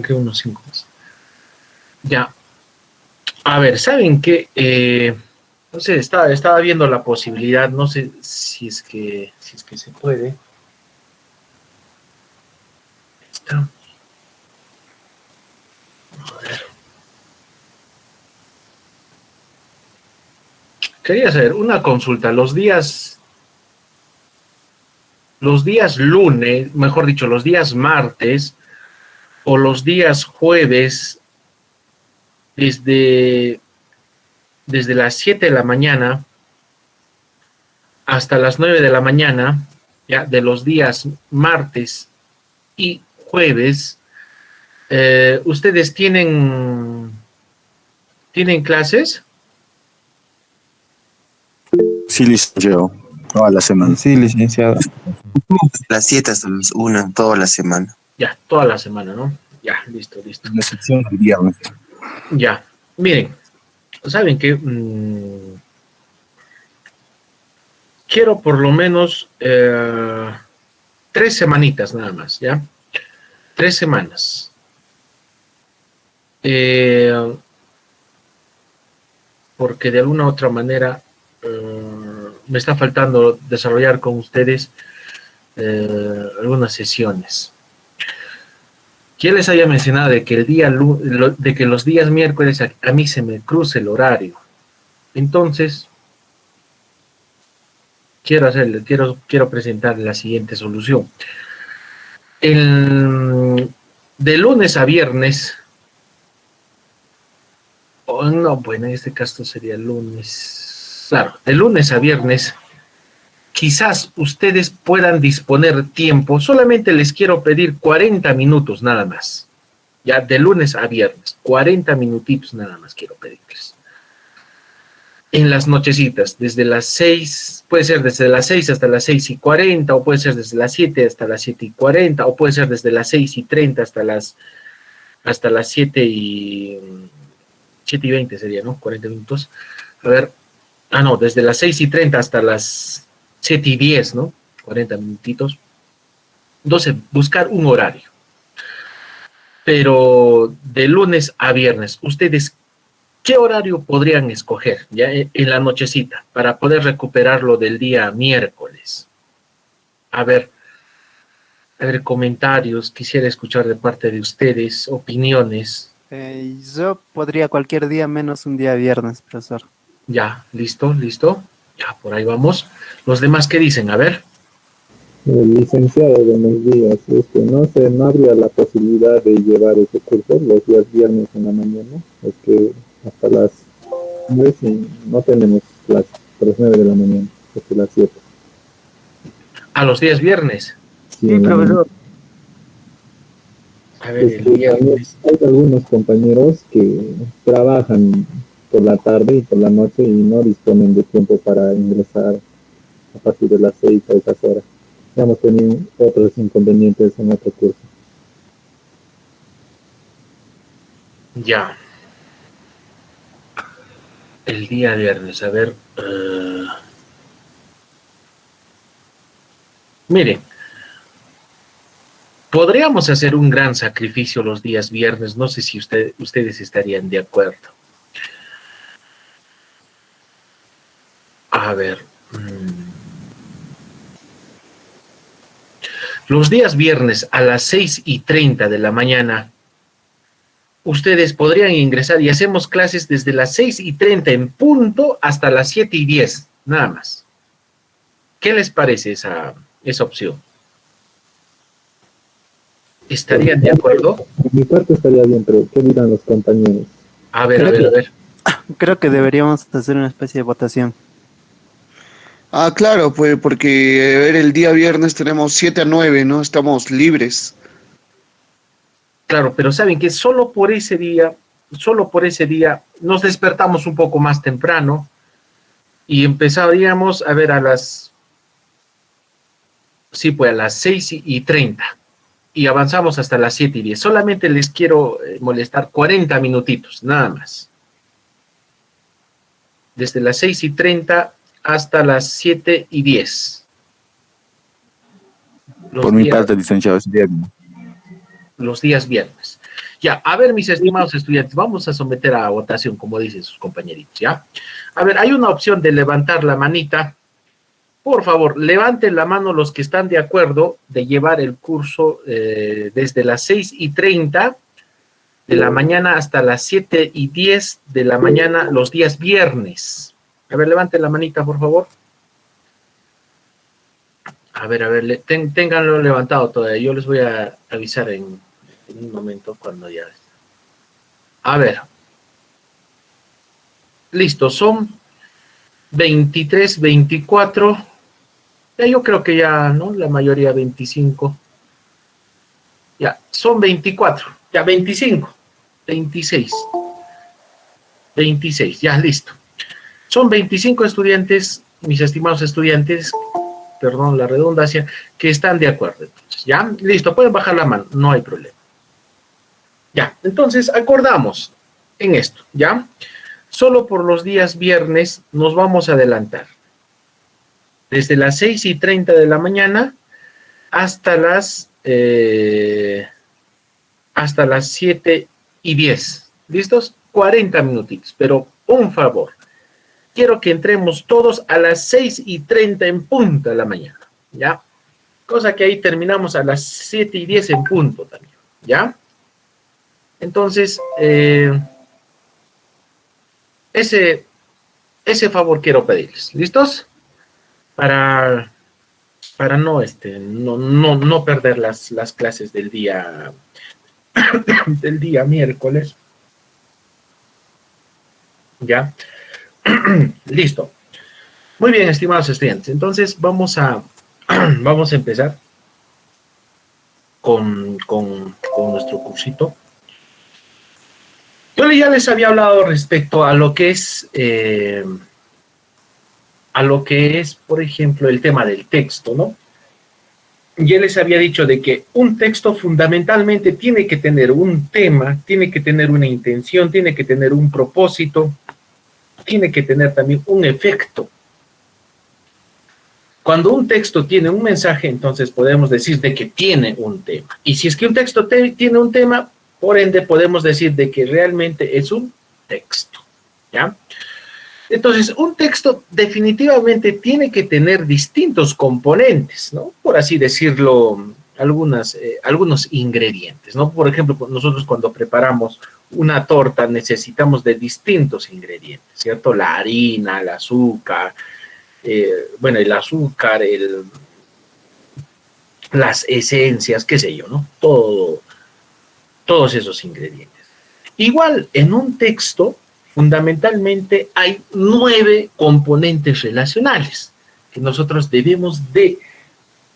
que unos 5 más. Ya. A ver, ¿saben qué? No sé, estaba viendo la posibilidad, no sé si es que se puede. A ver. Quería hacer una consulta. Los días lunes, mejor dicho, los días martes o los días jueves, desde, desde las 7 de la mañana hasta las 9 de la mañana, ya, de los días martes y jueves, ¿ustedes tienen clases? Sí, licenciado, toda la semana. Sí, licenciado. Las 7 hasta las 1, toda la semana. Ya, toda la semana, ¿no? Ya, listo, listo. La excepción del viernes. Ya, miren, ¿saben qué? Quiero por lo menos 3 semanitas nada más, ¿ya? 3 semanas. Porque de alguna u otra manera me está faltando desarrollar con ustedes algunas sesiones. ¿Quién les había mencionado de que de que los días miércoles a mí se me cruza el horario? Entonces, quiero presentar la siguiente solución. De lunes a viernes, no, bueno, en este caso sería lunes, claro, de lunes a viernes, quizás ustedes puedan disponer tiempo, solamente les quiero pedir 40 minutos nada más, ya de lunes a viernes, 40 minutitos nada más quiero pedirles. En las nochecitas, desde las 6, puede ser desde las 6 hasta las 6:40, o puede ser desde las 7 hasta las 7:40, o puede ser desde las 6:30 hasta las 7:20 sería, ¿no? 40 minutos. A ver, no, desde las 6:30 hasta las 7:10, ¿no? 40 minutitos. Entonces, buscar un horario. Pero de lunes a viernes, ¿ustedes qué horario podrían escoger ya en la nochecita para poder recuperarlo del día miércoles? A ver, comentarios, quisiera escuchar de parte de ustedes, opiniones. Yo podría cualquier día menos un día viernes, profesor. Ya, listo, listo. Ya, por ahí vamos. Los demás, ¿qué dicen? A ver. Licenciado, buenos días. No habría la posibilidad de llevar ese curso los días viernes en la mañana. Es que hasta las 9 no tenemos clases, a las 9 de la mañana, hasta las 7. A los días viernes. Sí, profesor. A ver, el viernes. Hay algunos compañeros que trabajan por la tarde y por la noche y no disponen de tiempo para ingresar a partir de las 6 a esas horas. Hemos tenido otros inconvenientes en otro curso. Ya. El día viernes, a ver. Miren, podríamos hacer un gran sacrificio los días viernes. No sé si ustedes estarían de acuerdo. A ver. Los días viernes a las 6:30 de la mañana, ustedes podrían ingresar y hacemos clases desde las 6:30 en punto hasta las 7:10, nada más. ¿Qué les parece esa opción? ¿Estarían de acuerdo? Por mi parte estaría bien, pero ¿qué dirán los compañeros? A ver. Creo que deberíamos hacer una especie de votación. Ah, claro, pues porque a ver, el día viernes tenemos 7 a 9, ¿no? Estamos libres. Claro, pero saben que solo por ese día nos despertamos un poco más temprano y empezaríamos a ver a las 6:30 y avanzamos hasta las 7:10. Solamente les quiero molestar 40 minutitos, nada más. Desde las 6:30 hasta las 7:10. Por mi parte, licenciado, es viernes. Los días viernes. Ya, a ver, mis estimados estudiantes, vamos a someter a votación, como dicen sus compañeritos, ¿ya? A ver, hay una opción de levantar la manita. Por favor, levanten la mano los que están de acuerdo de llevar el curso desde las 6:30 de la mañana hasta las 7:10 de la mañana los días viernes. A ver, levanten la manita, por favor. A ver, ténganlo levantado todavía. Yo les voy a avisar en un momento cuando ya... A ver. Listo, son 23, 24. Ya yo creo que ya, ¿no? La mayoría 25. Ya, son 24. Ya, 25. 26. 26, ya, listo. Son 25 estudiantes, mis estimados estudiantes, perdón la redundancia, que están de acuerdo. Entonces, ya, listo, pueden bajar la mano, no hay problema. Ya, entonces acordamos en esto, ¿ya? Solo por los días viernes nos vamos a adelantar. Desde las 6:30 de la mañana hasta las 7:10. ¿Listos? 40 minutitos, pero un favor. Quiero que entremos todos a las 6:30 en punto de la mañana, ¿ya? Cosa que ahí terminamos a las 7:10 en punto también, ¿ya? Entonces, ese favor quiero pedirles, ¿listos? Para no perder las clases del día miércoles. ¿Ya? Listo. Muy bien, estimados estudiantes. Entonces, vamos a empezar con nuestro cursito. Yo ya les había hablado respecto a lo que es, por ejemplo, el tema del texto, ¿no? Ya les había dicho de que un texto fundamentalmente tiene que tener un tema, tiene que tener una intención, tiene que tener un propósito, tiene que tener también un efecto. Cuando un texto tiene un mensaje, entonces podemos decir de que tiene un tema. Y si es que un texto tiene un tema, por ende podemos decir de que realmente es un texto, ¿ya? Entonces, un texto definitivamente tiene que tener distintos componentes, ¿no? Por así decirlo, algunos ingredientes, ¿no? Por ejemplo, nosotros cuando preparamos una torta necesitamos de distintos ingredientes, ¿cierto? La harina, el azúcar, las esencias, qué sé yo, ¿no? Todos esos ingredientes. Igual, en un texto, fundamentalmente hay 9 componentes relacionales que nosotros debemos de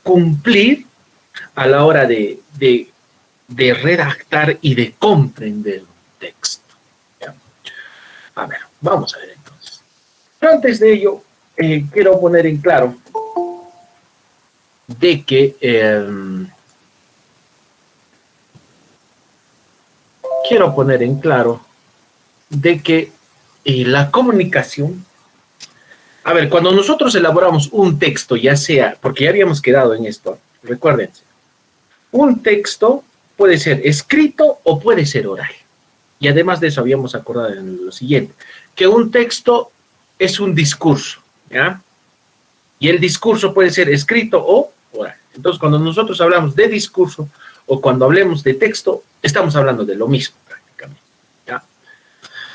cumplir a la hora de redactar y de comprender un texto. ¿Ya? A ver, vamos a ver entonces. Pero antes de ello, quiero poner en claro de que la comunicación, a ver, cuando nosotros elaboramos un texto, ya sea, porque ya habíamos quedado en esto, recuérdense, un texto puede ser escrito o puede ser oral. Y además de eso habíamos acordado en lo siguiente, que un texto es un discurso, ¿ya? Y el discurso puede ser escrito o oral. Entonces, cuando nosotros hablamos de discurso o cuando hablemos de texto, estamos hablando de lo mismo prácticamente, ¿ya?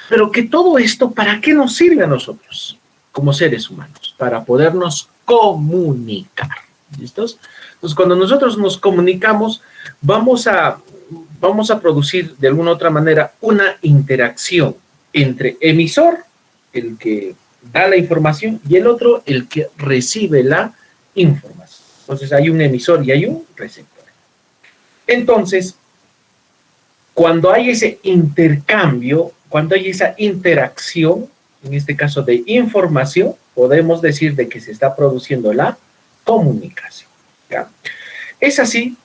Pero que todo esto, ¿para qué nos sirve a nosotros como seres humanos? Para podernos comunicar, ¿listos? Entonces, cuando nosotros nos comunicamos, vamos a producir de alguna otra manera una interacción entre emisor, el que da la información, y el otro, el que recibe la información. Entonces, hay un emisor y hay un receptor. Entonces, cuando hay ese intercambio, cuando hay esa interacción, en este caso de información, podemos decir de que se está produciendo la comunicación, ¿ya? Es así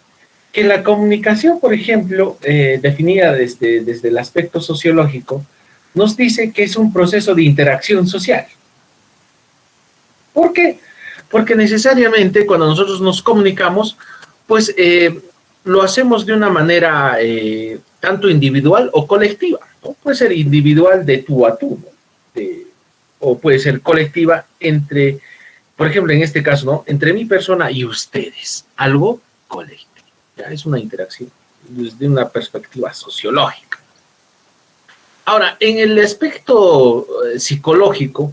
que la comunicación, por ejemplo, definida desde el aspecto sociológico, nos dice que es un proceso de interacción social. ¿Por qué? Porque necesariamente cuando nosotros nos comunicamos, pues lo hacemos de una manera tanto individual o colectiva, ¿no? Puede ser individual de tú a tú, ¿no? O puede ser colectiva entre, por ejemplo, en este caso, ¿no? Entre mi persona y ustedes, algo colectivo. ¿Ya? Es una interacción desde una perspectiva sociológica. Ahora, en el aspecto psicológico,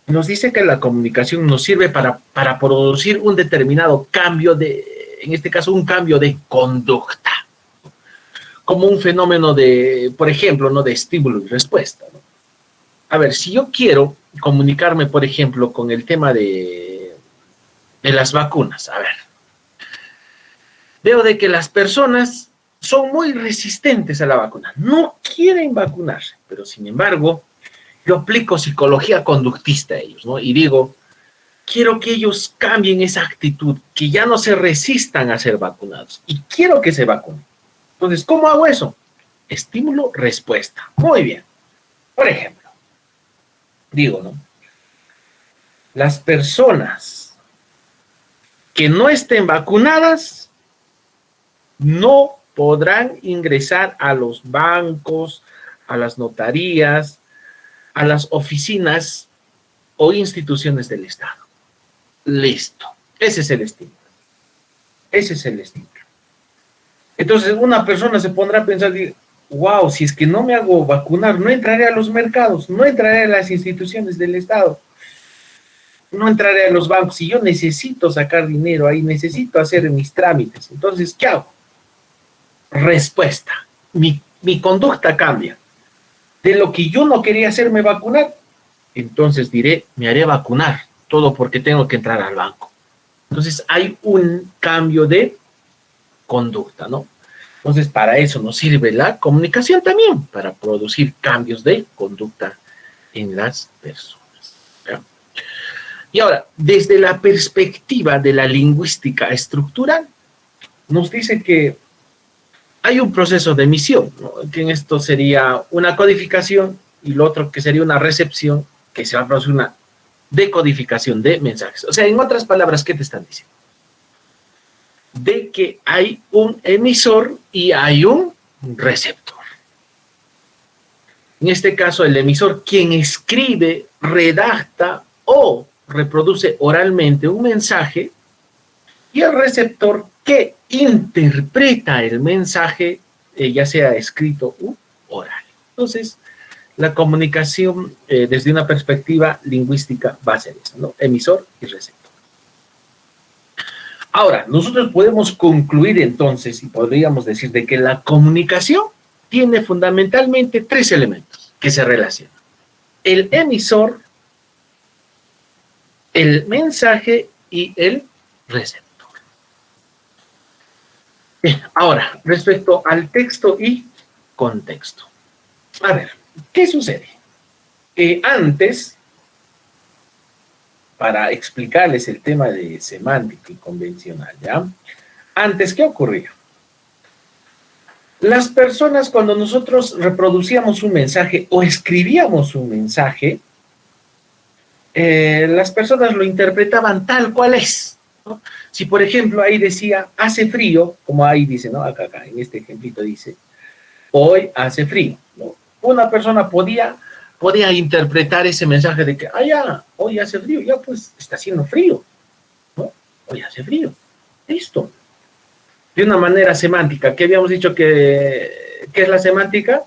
nos dice que la comunicación nos sirve para producir un determinado cambio en este caso, un cambio de conducta, como un fenómeno de, por ejemplo, ¿no? De estímulo y respuesta, ¿no? A ver, si yo quiero comunicarme, por ejemplo, con el tema de las vacunas, a ver, veo de que las personas son muy resistentes a la vacuna, no quieren vacunarse, pero sin embargo, yo aplico psicología conductista a ellos, ¿no? Y digo, quiero que ellos cambien esa actitud, que ya no se resistan a ser vacunados, y quiero que se vacunen. Entonces, ¿cómo hago eso? Estímulo, respuesta. Muy bien. Por ejemplo, digo, ¿no? Las personas que no estén vacunadas no podrán ingresar a los bancos, a las notarías, a las oficinas o instituciones del Estado. Listo. Ese es el estímulo. Ese es el estímulo. Entonces una persona se pondrá a pensar, wow, si es que no me hago vacunar, no entraré a los mercados, no entraré a las instituciones del Estado, no entraré a los bancos, y yo necesito sacar dinero ahí, necesito hacer mis trámites. Entonces, ¿qué hago? Respuesta. Mi conducta cambia. De lo que yo no quería hacerme vacunar, entonces diré, me haré vacunar, todo porque tengo que entrar al banco. Entonces hay un cambio de conducta, ¿no? Entonces para eso nos sirve la comunicación también, para producir cambios de conducta en las personas, ¿ya? Y ahora, desde la perspectiva de la lingüística estructural, nos dice que hay un proceso de emisión, ¿no? Que en esto sería una codificación, y lo otro que sería una recepción, que se va a producir una decodificación de mensajes. O sea, en otras palabras, ¿qué te están diciendo? De que hay un emisor y hay un receptor. En este caso, el emisor, quien escribe, redacta o reproduce oralmente un mensaje, y el receptor que interpreta el mensaje, ya sea escrito u oral. Entonces, la comunicación desde una perspectiva lingüística va a ser eso, ¿no? Emisor y receptor. Ahora, nosotros podemos concluir entonces, y podríamos decir de que la comunicación tiene fundamentalmente tres elementos que se relacionan: el emisor, el mensaje y el receptor. Bien, ahora, respecto al texto y contexto. A ver, ¿qué sucede? Antes, para explicarles el tema de semántica y convencional, ¿ya? Antes, ¿qué ocurría? Las personas, cuando nosotros reproducíamos un mensaje o escribíamos un mensaje, las personas lo interpretaban tal cual es, ¿no? Si, por ejemplo, ahí decía, hace frío, como ahí dice, ¿no? Acá, en este ejemplito dice, hoy hace frío, ¿no? Una persona podía interpretar ese mensaje de que, ya, hoy hace frío, ya pues está haciendo frío, ¿no? Hoy hace frío, listo. De una manera semántica, ¿qué habíamos dicho que es la semántica?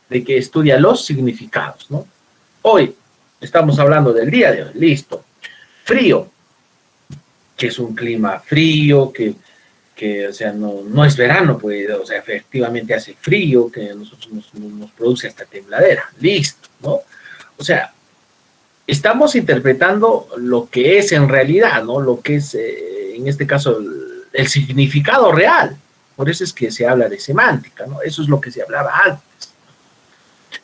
De que estudia los significados, ¿no? Hoy estamos hablando del día de hoy, listo. Frío, que es un clima frío, que o sea, no es verano, pues, o sea, efectivamente hace frío, que a nosotros nos produce hasta tembladera, listo, ¿no? O sea, estamos interpretando lo que es en realidad, ¿no? Lo que es, en este caso, el significado real. Por eso es que se habla de semántica, ¿no? Eso es lo que se hablaba antes.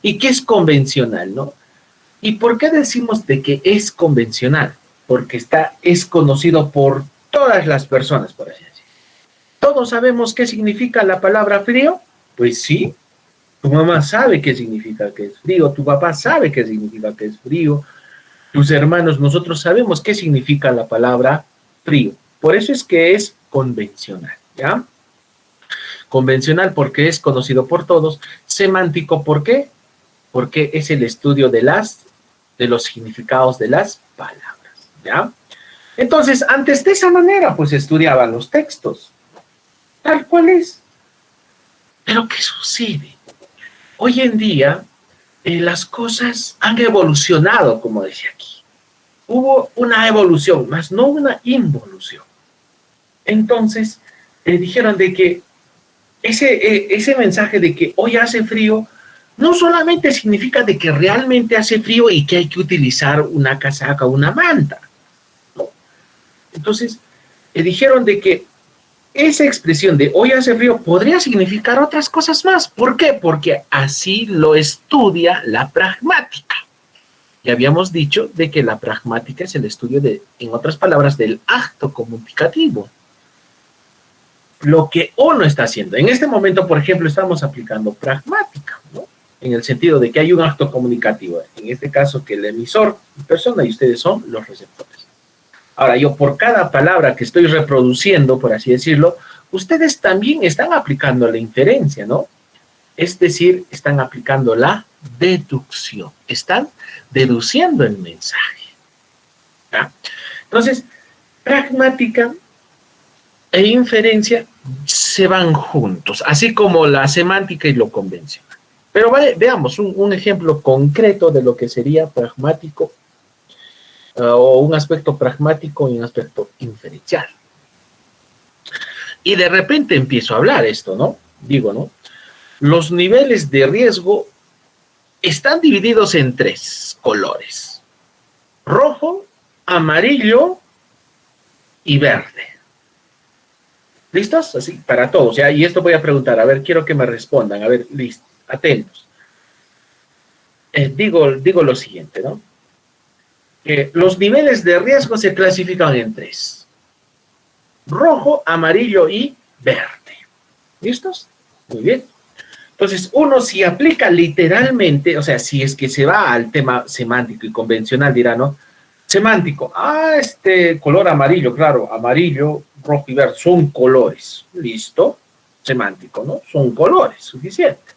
¿Y qué es convencional, no? ¿Y por qué decimos de que es convencional? Porque es conocido por todas las personas, por así decirlo. ¿Todos sabemos qué significa la palabra frío? Pues sí. Tu mamá sabe qué significa que es frío, tu papá sabe qué significa que es frío, tus hermanos, nosotros sabemos qué significa la palabra frío. Por eso es que es convencional, ¿ya? Convencional porque es conocido por todos. Semántico, ¿por qué? Porque es el estudio de los significados de las palabras, ¿ya? Entonces, antes de esa manera, pues estudiaban los textos, tal cual es. Pero ¿qué sucede? Hoy en día, las cosas han evolucionado, como decía aquí. Hubo una evolución, más no una involución. Entonces, dijeron de que ese mensaje de que hoy hace frío, no solamente significa de que realmente hace frío y que hay que utilizar una casaca o una manta. No. Entonces, dijeron de que esa expresión de hoy hace frío podría significar otras cosas más. ¿Por qué? Porque así lo estudia la pragmática. Ya habíamos dicho de que la pragmática es el estudio en otras palabras, del acto comunicativo. Lo que uno está haciendo. En este momento, por ejemplo, estamos aplicando pragmática, ¿no? En el sentido de que hay un acto comunicativo. En este caso, que el emisor, persona, y ustedes son los receptores. Ahora, yo por cada palabra que estoy reproduciendo, por así decirlo, ustedes también están aplicando la inferencia, ¿no? Es decir, están aplicando la deducción. Están deduciendo el mensaje. ¿Ya? Entonces, pragmática e inferencia se van juntos, así como la semántica y lo convencional. Pero veamos un ejemplo concreto de lo que sería pragmático, o un aspecto pragmático y un aspecto inferencial. Y de repente empiezo a hablar esto, ¿no? Digo, ¿no? Los niveles de riesgo están divididos en 3 colores: rojo, amarillo y verde. ¿Listos? Así, para todos, ¿ya? Y esto voy a preguntar, a ver, quiero que me respondan, a ver, listos, atentos. Digo lo siguiente, ¿no? Los niveles de riesgo se clasifican en 3: rojo, amarillo y verde. ¿Listos? Muy bien. Entonces, uno si aplica literalmente, o sea, si es que se va al tema semántico y convencional, dirá, ¿no? Semántico, color amarillo, claro, amarillo, rojo y verde, son colores. Listo. Semántico, ¿no? Son colores, suficiente.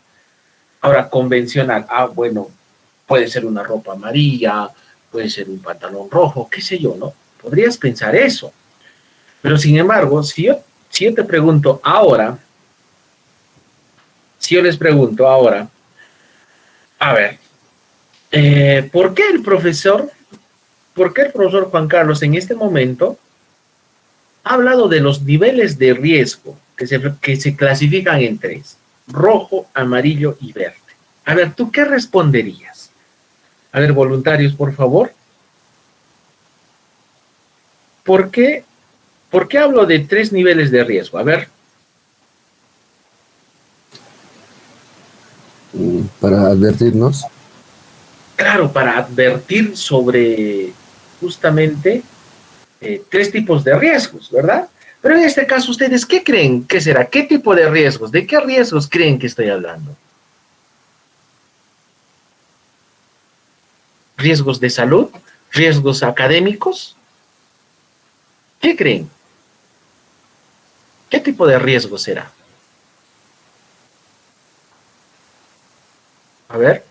Ahora, convencional, bueno, puede ser una ropa amarilla, puede ser un pantalón rojo, qué sé yo, ¿no? Podrías pensar eso. Pero sin embargo, si yo te pregunto ahora, a ver, ¿por qué el profesor Juan Carlos en este momento ha hablado de los niveles de riesgo que se clasifican en 3: rojo, amarillo y verde? A ver, ¿tú qué responderías? A ver, voluntarios, por favor. ¿Por qué hablo de 3 niveles de riesgo? A ver. Para advertirnos. Claro, para advertir sobre justamente 3 tipos de riesgos, ¿verdad? Pero en este caso, ¿ustedes qué creen? ¿Qué será? ¿Qué tipo de riesgos? ¿De qué riesgos creen que estoy hablando? ¿Riesgos de salud? ¿Riesgos académicos? ¿Qué creen? ¿Qué tipo de riesgo será? A ver.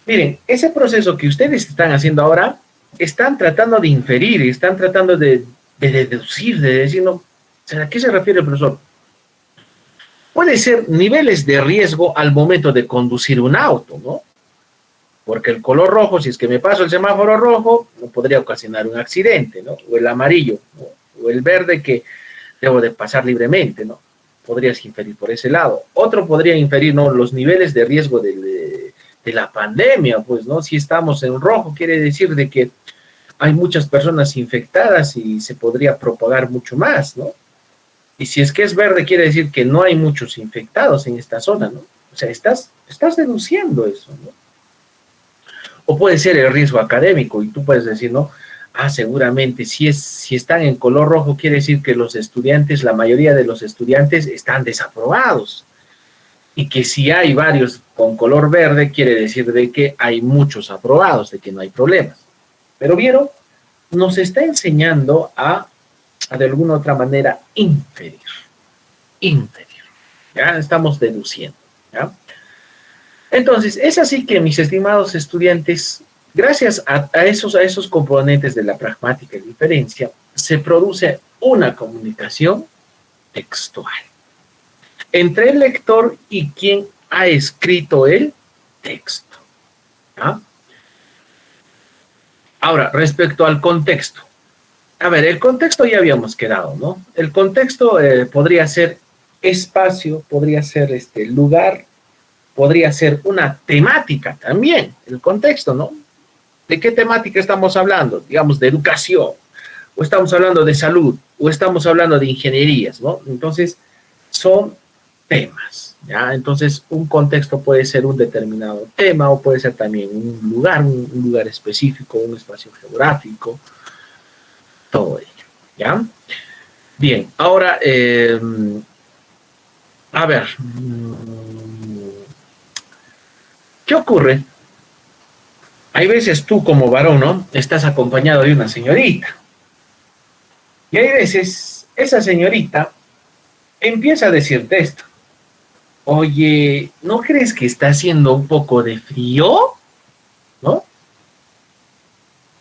Miren, ese proceso que ustedes están haciendo ahora, están tratando de inferir, están tratando de deducir, de decir, no, ¿a qué se refiere el profesor? Puede ser niveles de riesgo al momento de conducir un auto, ¿no? Porque el color rojo, si es que me paso el semáforo rojo, no podría ocasionar un accidente, ¿no? O el amarillo, ¿no? O el verde, que debo de pasar libremente, ¿no? Podrías inferir por ese lado. Otro podría inferir, ¿no?, los niveles de riesgo de la pandemia, pues, ¿no? Si estamos en rojo, quiere decir de que hay muchas personas infectadas y se podría propagar mucho más, ¿no? Y si es que es verde, quiere decir que no hay muchos infectados en esta zona, ¿no? O sea, estás deduciendo eso, ¿no? O puede ser el riesgo académico, y tú puedes decir, ¿no? Seguramente, si están en color rojo, quiere decir que los estudiantes, la mayoría de los estudiantes están desaprobados. Y que si hay varios con color verde, quiere decir de que hay muchos aprobados, de que no hay problemas. Pero vieron, nos está enseñando a de alguna otra manera inferir. Inferir. Ya estamos deduciendo. ¿Ya? Entonces, es así que, mis estimados estudiantes, gracias a esos componentes de la pragmática y la inferencia, se produce una comunicación textual entre el lector y quien ha escrito el texto. ¿Ya? Ahora, respecto al contexto. A ver, el contexto ya habíamos quedado, ¿no? El contexto podría ser espacio, podría ser lugar, podría ser una temática también, el contexto, ¿no? ¿De qué temática estamos hablando? Digamos, de educación, o estamos hablando de salud, o estamos hablando de ingenierías, ¿no? Entonces, son temas, ¿ya? Entonces, un contexto puede ser un determinado tema, o puede ser también un lugar específico, un espacio geográfico, todo ello, ¿ya? Bien, ahora, a ver, ¿qué ocurre? Hay veces tú como varón, ¿no? Estás acompañado de una señorita. Y hay veces esa señorita empieza a decirte esto. Oye, ¿no crees que está haciendo un poco de frío? ¿No?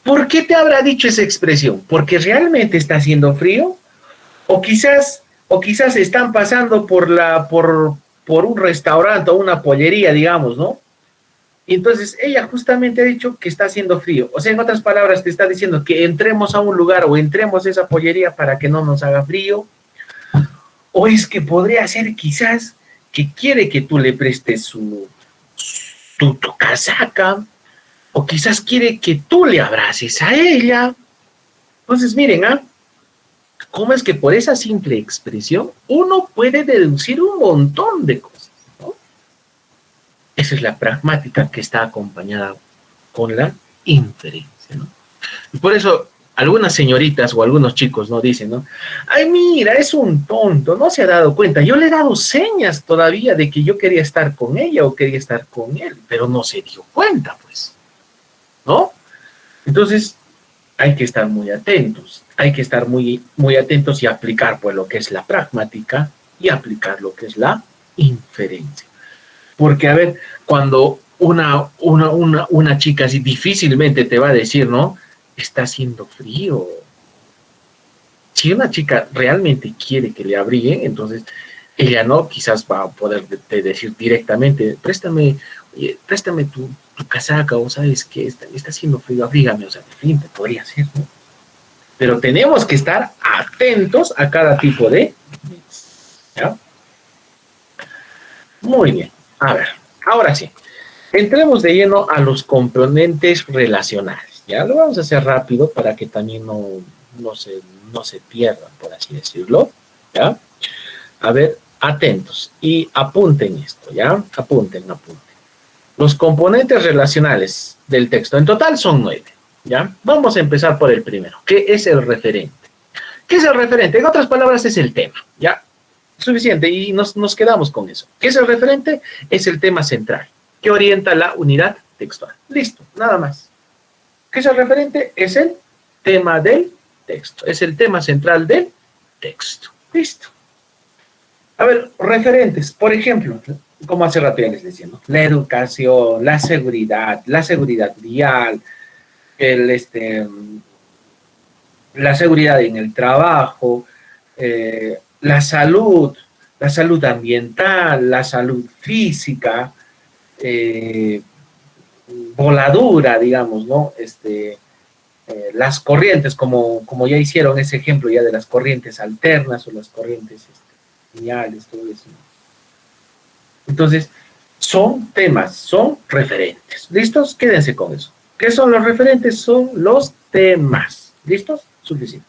¿Por qué te habrá dicho esa expresión? ¿Porque realmente está haciendo frío? O quizás están pasando por un restaurante o una pollería, digamos, ¿no? Y entonces ella justamente ha dicho que está haciendo frío. O sea, en otras palabras, te está diciendo que entremos a un lugar o entremos a esa pollería para que no nos haga frío. O es que podría ser quizás que quiere que tú le prestes tu casaca. O quizás quiere que tú le abraces a ella. Entonces, miren, ¿cómo es que por esa simple expresión uno puede deducir un montón de cosas? Esa es la pragmática que está acompañada con la inferencia, ¿no? Y por eso algunas señoritas o algunos chicos no dicen, ¿no? Ay, mira, es un tonto, no se ha dado cuenta. Yo le he dado señas todavía de que yo quería estar con ella o quería estar con él, pero no se dio cuenta, pues, ¿no? Entonces, hay que estar muy atentos. Hay que estar muy, muy atentos y aplicar, pues, lo que es la pragmática y aplicar lo que es la inferencia. Porque, a ver, cuando una chica así difícilmente te va a decir, ¿no? Está haciendo frío. Si una chica realmente quiere que le abriguen, entonces ella no, quizás va a poder decir directamente, préstame tu casaca, o sabes que está haciendo frío, abrígame, o sea, de frente, podría ser, ¿no? Pero tenemos que estar atentos a cada tipo de... ¿Ya? Muy bien. A ver, ahora sí, entremos de lleno a los componentes relacionales. Ya lo vamos a hacer rápido para que también no se pierdan, por así decirlo. ¿Ya? A ver, atentos y apunten esto, ¿ya? Apunten. Los componentes relacionales del texto, en total son 9, ¿ya? Vamos a empezar por el primero, que es el referente. ¿Qué es el referente? En otras palabras, es el tema, ¿ya? Suficiente, y nos quedamos con eso. ¿Qué es el referente? Es el tema central, que orienta la unidad textual. Listo, nada más. ¿Qué es el referente? Es el tema del texto, es el tema central del texto. Listo. A ver, referentes, por ejemplo, como hace rato ya les decía, ¿no? La educación, la seguridad vial, la seguridad en el trabajo, la salud ambiental, la salud física, voladura, digamos, ¿no? Las corrientes, como ya hicieron ese ejemplo ya de las corrientes alternas o las corrientes lineales, todo eso. Entonces, son temas, son referentes. ¿Listos? Quédense con eso. ¿Qué son los referentes? Son los temas. ¿Listos? Suficiente.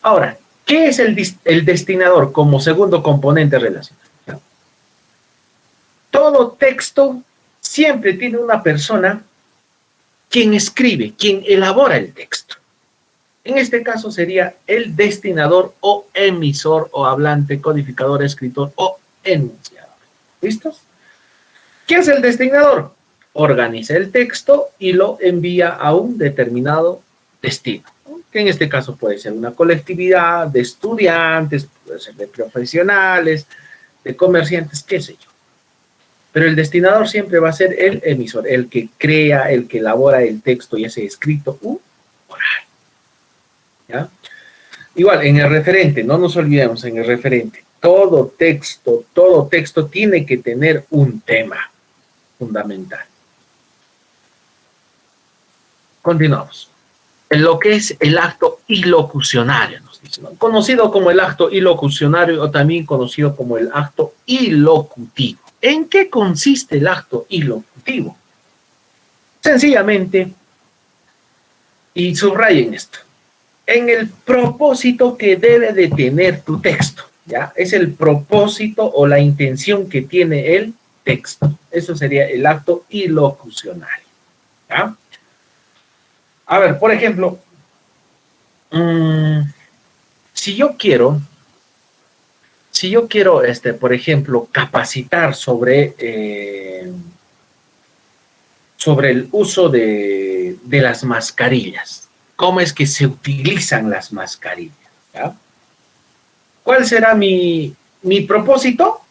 Ahora, ¿qué es el destinador como segundo componente relacional? Todo texto siempre tiene una persona quien escribe, quien elabora el texto. En este caso sería el destinador o emisor o hablante, codificador, escritor o enunciador. ¿Listos? ¿Qué es el destinador? Organiza el texto y lo envía a un determinado destino. que en este caso puede ser una colectividad de estudiantes, puede ser de profesionales, de comerciantes, qué sé yo. Pero el destinador siempre va a ser el emisor, el que crea, el que elabora el texto, ya sea escrito u oral. ¿Ya? Igual, en el referente, no nos olvidemos, en el referente, todo texto tiene que tener un tema fundamental. Continuamos. En lo que es el acto ilocucionario, nos dice, ¿no? Conocido como el acto ilocucionario o también conocido como el acto ilocutivo. ¿En qué consiste el acto ilocutivo? Sencillamente, y subrayen esto, en el propósito que debe de tener tu texto, ¿ya? Es el propósito o la intención que tiene el texto. Eso sería el acto ilocucionario, ¿ya? A ver, por ejemplo, si yo quiero, por ejemplo, capacitar sobre el uso de las mascarillas, cómo es que se utilizan las mascarillas, ¿ya? ¿Cuál será mi propósito?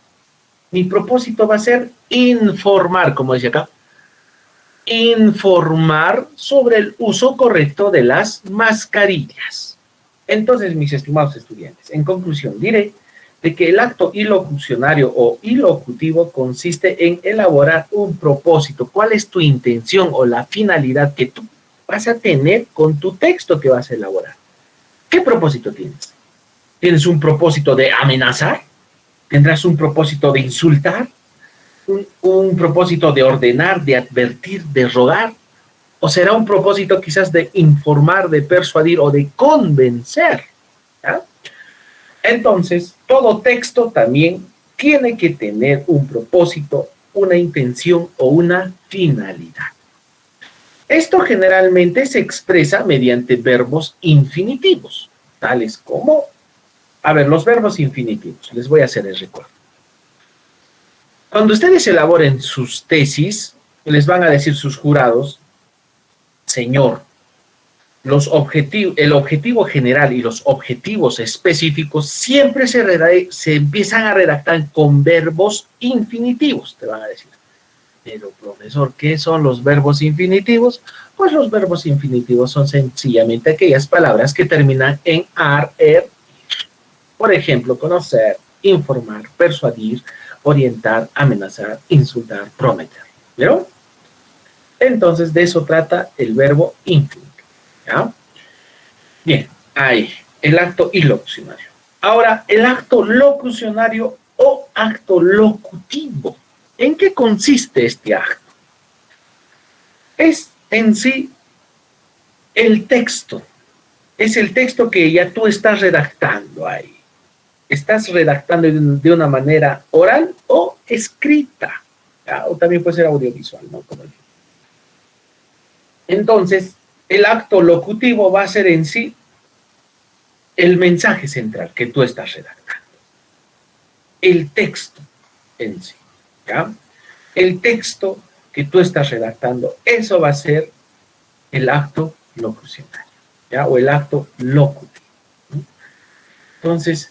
Mi propósito va a ser informar, como dice acá, informar sobre el uso correcto de las mascarillas. Entonces, mis estimados estudiantes, en conclusión, diré de que el acto ilocucionario o ilocutivo consiste en elaborar un propósito. ¿Cuál es tu intención o la finalidad que tú vas a tener con tu texto que vas a elaborar? ¿Qué propósito tienes? ¿Tienes un propósito de amenazar? ¿Tendrás un propósito de insultar? ¿Un propósito de ordenar, de advertir, de rogar? ¿O será un propósito quizás de informar, de persuadir o de convencer? ¿Ya? Entonces, todo texto también tiene que tener un propósito, una intención o una finalidad. Esto generalmente se expresa mediante verbos infinitivos, tales como, a ver, los verbos infinitivos, les voy a hacer el recuerdo. Cuando ustedes elaboren sus tesis, les van a decir sus jurados, señor, el objetivo general y los objetivos específicos siempre se empiezan a redactar con verbos infinitivos, te van a decir. Pero, profesor, ¿qué son los verbos infinitivos? Pues los verbos infinitivos son sencillamente aquellas palabras que terminan en ar, er. Por ejemplo, conocer, informar, persuadir, orientar, amenazar, insultar, prometer. ¿Vieron? Entonces, de eso trata el verbo infinitivo. ¿Ya? Bien, ahí, el acto ilocucionario. Ahora, el acto locucionario o acto locutivo. ¿En qué consiste este acto? Es en sí el texto. Es el texto que ya tú estás redactando ahí. Estás redactando de una manera oral o escrita, ¿ya? O también puede ser audiovisual, ¿no? Entonces, el acto locutivo va a ser en sí el mensaje central que tú estás redactando. El texto en sí, ¿ya? El texto que tú estás redactando, eso va a ser el acto locucionario, ¿ya? O el acto locutivo, ¿no? Entonces,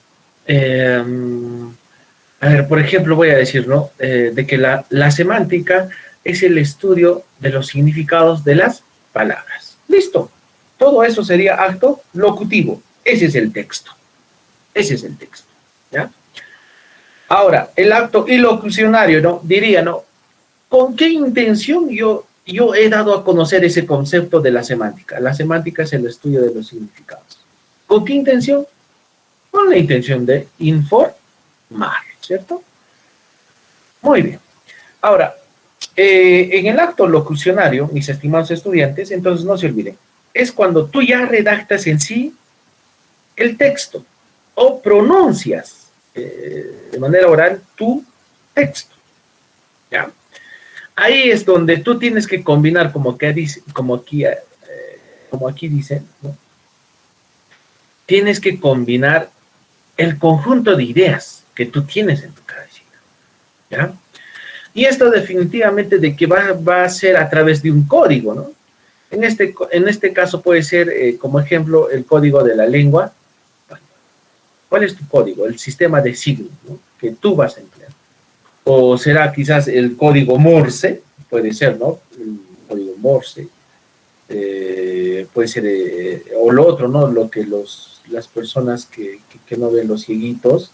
a ver, por ejemplo, voy a decir, ¿no? De que la semántica es el estudio de los significados de las palabras. Listo. Todo eso sería acto locutivo. Ese es el texto. Ese es el texto, ¿ya? Ahora, el acto ilocucionario, ¿no? Diría, ¿no? ¿Con qué intención yo he dado a conocer ese concepto de la semántica? La semántica es el estudio de los significados. ¿Con qué intención? Con la intención de informar, ¿cierto? Muy bien. Ahora, en el acto locucionario, mis estimados estudiantes, entonces no se olviden, es cuando tú ya redactas en sí el texto o pronuncias de manera oral tu texto, ¿ya? Ahí es donde tú tienes que combinar, como aquí dice, ¿no? Tienes que combinar el conjunto de ideas que tú tienes en tu cabecita, ¿ya? Y esto definitivamente de que va a ser a través de un código, ¿no? En este caso puede ser, como ejemplo, el código de la lengua española. ¿Cuál es tu código? El sistema de signos, ¿no?, que tú vas a emplear. O será quizás el código Morse, puede ser, ¿no? El código Morse. Puede ser, o lo otro, ¿no? Lo que las personas que no ven, los cieguitos,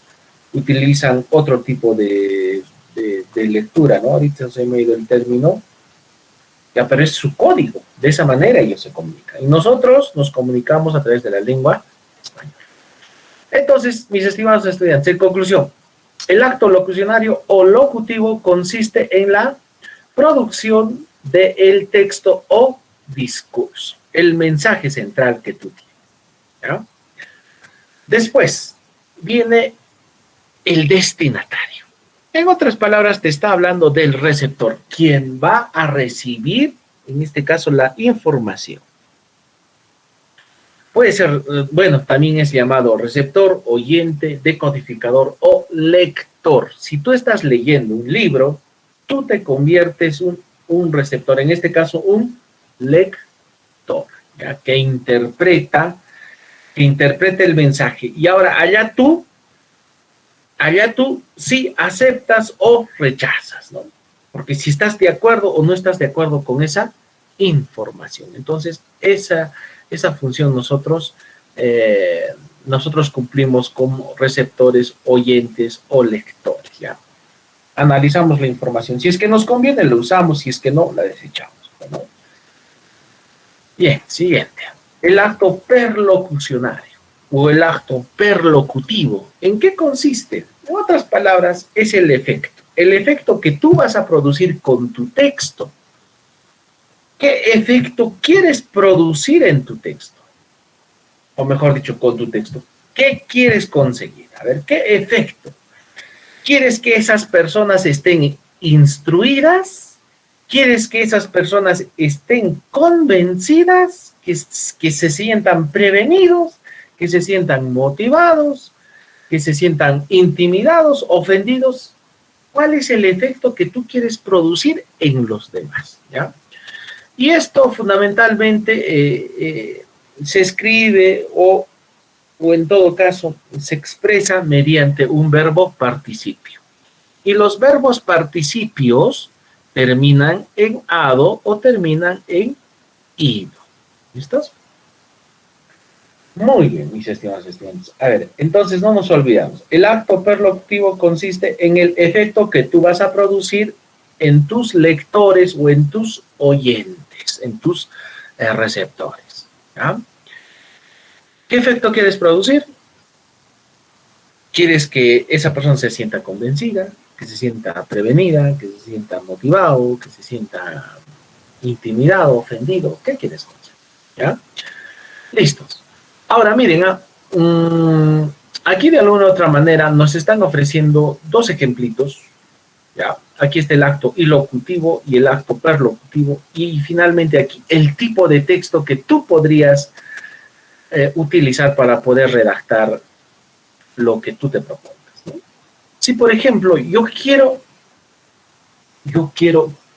utilizan otro tipo de lectura, ¿no? Ahorita se me ha ido el término, ya, pero es su código. De esa manera ellos se comunican. Y nosotros nos comunicamos a través de la lengua española. Entonces, mis estimados estudiantes, en conclusión, el acto locucionario o locutivo consiste en la producción del texto o discurso, el mensaje central que tú tienes, ¿ya? Después viene el destinatario. En otras palabras, te está hablando del receptor, quien va a recibir, en este caso, la información. Puede ser, bueno, también es llamado receptor, oyente, decodificador o lector. Si tú estás leyendo un libro, tú te conviertes un receptor, en este caso un lector, ¿ya?, que interpreta el mensaje. Y ahora allá tú sí aceptas o rechazas, ¿no? Porque si estás de acuerdo o no estás de acuerdo con esa información. Entonces, esa función nosotros cumplimos como receptores, oyentes o lectores, ¿ya? Analizamos la información. Si es que nos conviene, la usamos. Si es que no, la desechamos, ¿no? Bien, siguiente. El acto perlocucionario o el acto perlocutivo. ¿En qué consiste? En otras palabras, es el efecto. El efecto que tú vas a producir con tu texto. ¿Qué efecto quieres producir en tu texto? O mejor dicho, con tu texto. ¿Qué quieres conseguir? A ver, ¿qué efecto? ¿Quieres que esas personas estén instruidas? ¿Quieres que esas personas estén convencidas? ¿Que se sientan prevenidos? ¿Que se sientan motivados? ¿Que se sientan intimidados, ofendidos? ¿Cuál es el efecto que tú quieres producir en los demás? ¿Ya? Y esto fundamentalmente se escribe o en todo caso se expresa mediante un verbo participio. Y los verbos participios terminan en ado o terminan en ido. ¿Listos? Muy bien, mis estimados estudiantes. A ver, entonces no nos olvidamos. El acto perlocutivo consiste en el efecto que tú vas a producir en tus lectores o en tus oyentes, en tus receptores, ¿ya? ¿Qué efecto quieres producir? ¿Quieres que esa persona se sienta convencida, que se sienta prevenida, que se sienta motivado, que se sienta intimidado, ofendido? ¿Qué quieres conseguir? ¿Ya? Listos. Ahora miren, aquí de alguna u otra manera nos están ofreciendo dos ejemplitos, ¿ya? Aquí está el acto ilocutivo y el acto perlocutivo, y finalmente aquí el tipo de texto que tú podrías utilizar para poder redactar lo que tú te propongas, ¿no? Si por ejemplo yo quiero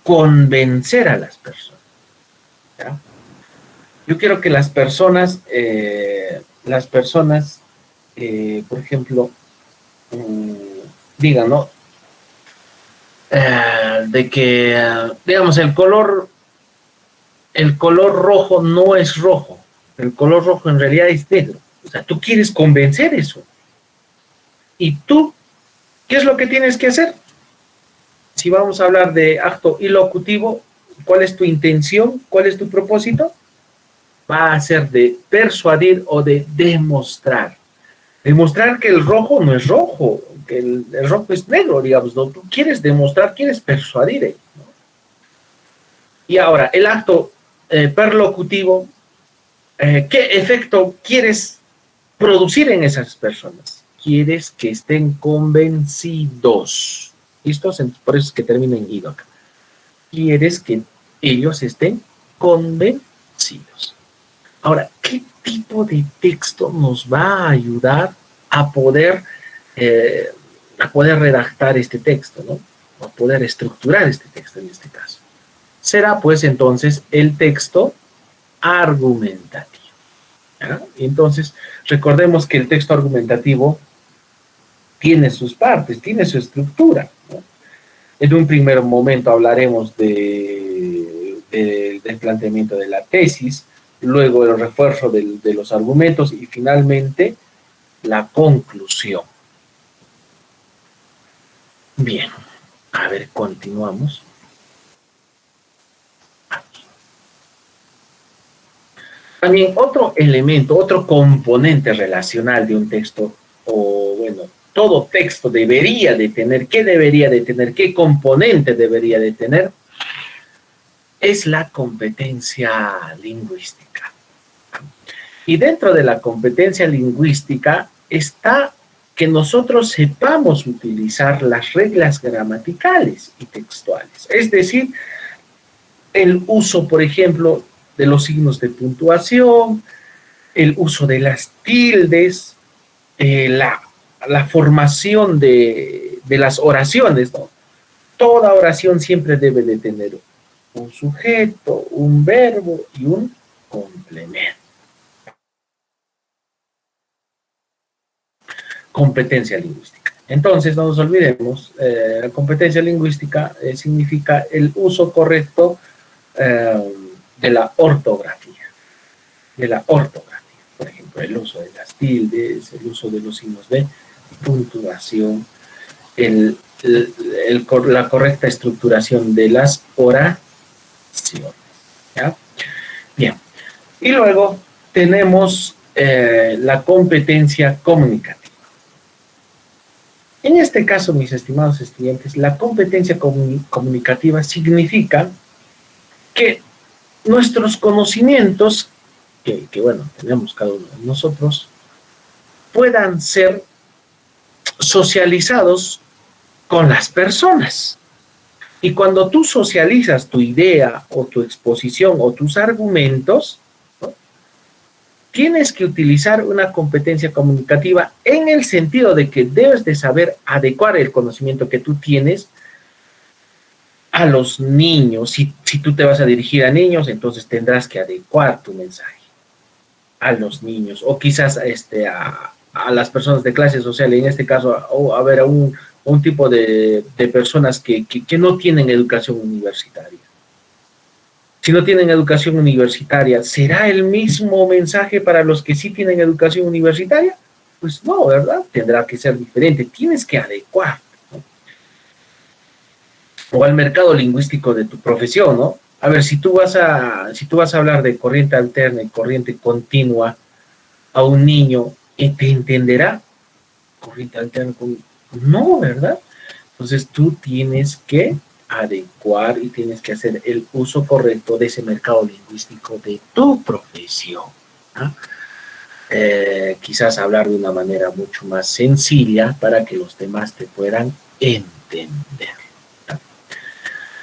convencer a las personas, ¿ya? Yo quiero que las personas, por ejemplo, digan, ¿no? De que, digamos, el color rojo no es rojo. El color rojo en realidad es negro. O sea, tú quieres convencer eso. Y tú, ¿qué es lo que tienes que hacer? Si vamos a hablar de acto ilocutivo, ¿cuál es tu intención? ¿Cuál es tu propósito? Va a ser de persuadir o de demostrar. Demostrar que el rojo no es rojo, que el rojo es negro, digamos, ¿no? Tú quieres demostrar, quieres persuadir, ¿no? Y ahora, el acto perlocutivo, ¿qué efecto quieres producir en esas personas? Quieres que estén convencidos. ¿Listos? Por eso es que termina en ido acá. Quieres que ellos estén convencidos. Ahora, ¿qué tipo de texto nos va a ayudar a poder redactar este texto, ¿no? A poder estructurar este texto en este caso. Será pues entonces el texto argumentativo. ¿Ya? Entonces, recordemos que el texto argumentativo tiene sus partes, tiene su estructura, ¿no? En un primer momento hablaremos del planteamiento de la tesis, luego el refuerzo de los argumentos y finalmente la conclusión. Bien, a ver, continuamos. Aquí. También otro elemento, otro componente relacional de un texto, o bueno, todo texto debería de tener, ¿qué debería de tener? ¿Qué componente debería de tener? Es la competencia lingüística. Y dentro de la competencia lingüística está que nosotros sepamos utilizar las reglas gramaticales y textuales. Es decir, el uso, por ejemplo, de los signos de puntuación, el uso de las tildes, la formación de las oraciones, ¿no? Toda oración siempre debe de tener un sujeto, un verbo y un complemento. Competencia lingüística. Entonces, no nos olvidemos, la competencia lingüística significa el uso correcto de la ortografía. Por ejemplo, el uso de las tildes, el uso de los signos de puntuación, la correcta estructuración de las oraciones. ¿Ya? Bien. Y luego tenemos la competencia comunicativa. En este caso, mis estimados estudiantes, la competencia comunicativa significa que nuestros conocimientos, que bueno, tenemos cada uno de nosotros, puedan ser socializados con las personas. Y cuando tú socializas tu idea o tu exposición o tus argumentos, ¿no?, tienes que utilizar una competencia comunicativa en el sentido de que debes de saber adecuar el conocimiento que tú tienes a los niños. Si tú te vas a dirigir a niños, entonces tendrás que adecuar tu mensaje a los niños, o quizás a las personas de clase social, en este caso, a un tipo de personas que no tienen educación universitaria. Si no tienen educación universitaria, ¿será el mismo mensaje para los que sí tienen educación universitaria? Pues no, ¿verdad? Tendrá que ser diferente, tienes que adecuar, ¿no? O al mercado lingüístico de tu profesión, ¿no? A ver, si tú vas a hablar de corriente alterna y corriente continua a un niño, ¿te entenderá? Corriente alterna, no, ¿verdad? Entonces tú tienes que adecuar y tienes que hacer el uso correcto de ese mercado lingüístico de tu profesión, ¿no? Quizás hablar de una manera mucho más sencilla para que los demás te puedan entender, ¿no?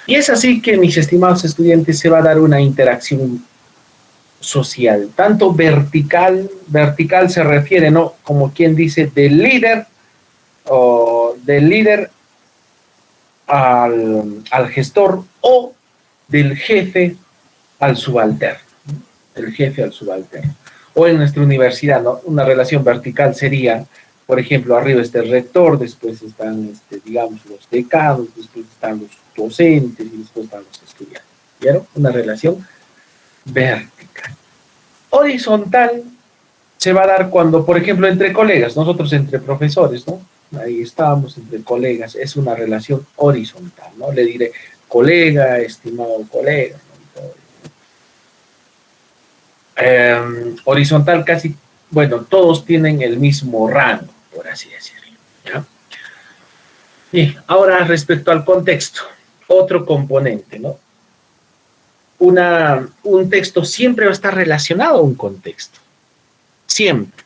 Y es así que, mis estimados estudiantes, se va a dar una interacción social, tanto vertical se refiere, ¿no?, como quien dice, del líder al gestor, o del jefe al subalterno, el jefe al subalterno. O en nuestra universidad, ¿no?, una relación vertical sería, por ejemplo, arriba está el rector, después están, digamos, los decanos, después están los docentes y después están los estudiantes. ¿Vieron? Una relación vertical. Horizontal se va a dar cuando, por ejemplo, entre colegas, nosotros entre profesores, ¿no? Ahí estábamos entre colegas, es una relación horizontal, ¿no? Le diré colega, estimado colega, ¿no? Horizontal casi, bueno, todos tienen el mismo rango, por así decirlo, ¿ya? Bien, ahora respecto al contexto, otro componente, ¿no? Un texto siempre va a estar relacionado a un contexto, siempre.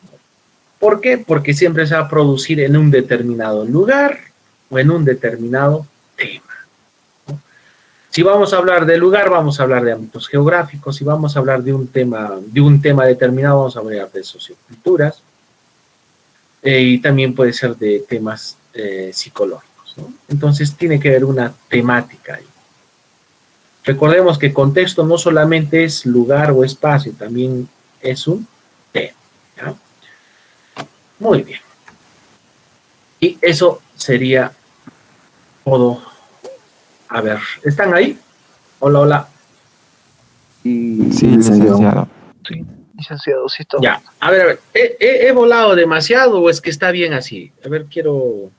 ¿Por qué? Porque siempre se va a producir en un determinado lugar o en un determinado tema, ¿no? Si vamos a hablar de lugar, vamos a hablar de ámbitos geográficos. Si vamos a hablar de un tema determinado, vamos a hablar de socioculturas, y también puede ser de temas psicológicos, ¿no? Entonces tiene que haber una temática ahí. Recordemos que contexto no solamente es lugar o espacio, también es un tema. ¿Ya? Muy bien. Y eso sería todo. A ver, ¿están ahí? Hola, hola. Sí, Sí, licenciado. Sí, licenciado, sí está. Ya, a ver, ¿he volado demasiado o es que está bien así? A ver, quiero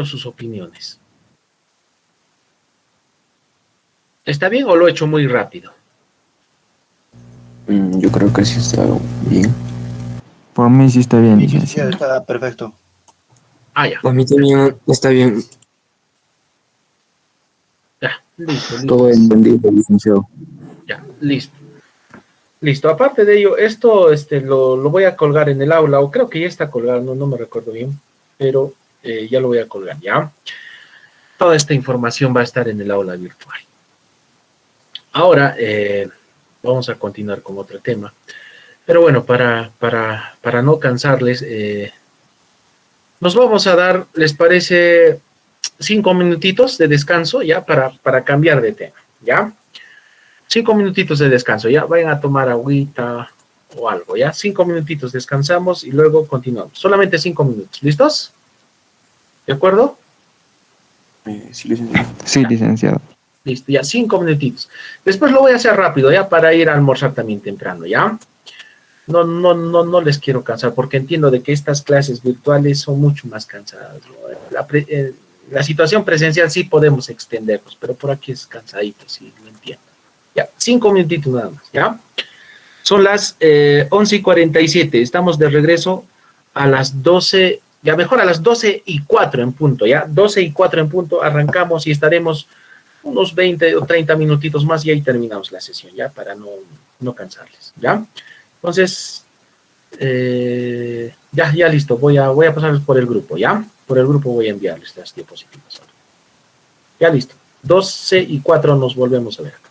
sus opiniones. ¿Está bien o lo he hecho muy rápido? Yo creo que sí está bien. Por mí sí está bien, Sí, sí, licenciado. está perfecto. Ah, ya. Para mí también está bien. Ya, listo. Todo entendido, licenciado. Ya, listo. Listo, aparte de ello, esto lo voy a colgar en el aula, o creo que ya está colgado, no me recuerdo bien, pero ya lo voy a colgar, ¿ya? Toda esta información va a estar en el aula virtual. Ahora, vamos a continuar con otro tema. Pero bueno, para no cansarles, nos vamos a dar, ¿les parece 5 minutitos de descanso ya para cambiar de tema, ¿ya? 5 minutitos de descanso, ya vayan a tomar agüita o algo, ya 5 minutitos descansamos y luego continuamos. Solamente 5 minutos, ¿listos? ¿De acuerdo? Sí, licenciado. Sí, licenciado. Listo, ya 5 minutitos. Después lo voy a hacer rápido, ya para ir a almorzar también temprano, ¿ya? No les quiero cansar porque entiendo de que estas clases virtuales son mucho más cansadas, ¿no? La situación presencial sí podemos extendernos, pero por aquí es cansadito, sí, lo entiendo. Ya, 5 minutitos nada más, ¿ya? Son las 11:47, estamos de regreso a las 12, ya mejor a las 12:04 en punto, ¿ya? 12:04 en punto, arrancamos y estaremos unos 20 o 30 minutitos más y ahí terminamos la sesión, ¿ya? Para no cansarles, ¿ya? Entonces, ya listo, voy a pasarles por el grupo, ¿ya? Por el grupo voy a enviarles las diapositivas ahora. Ya listo, 12:04 nos volvemos a ver acá.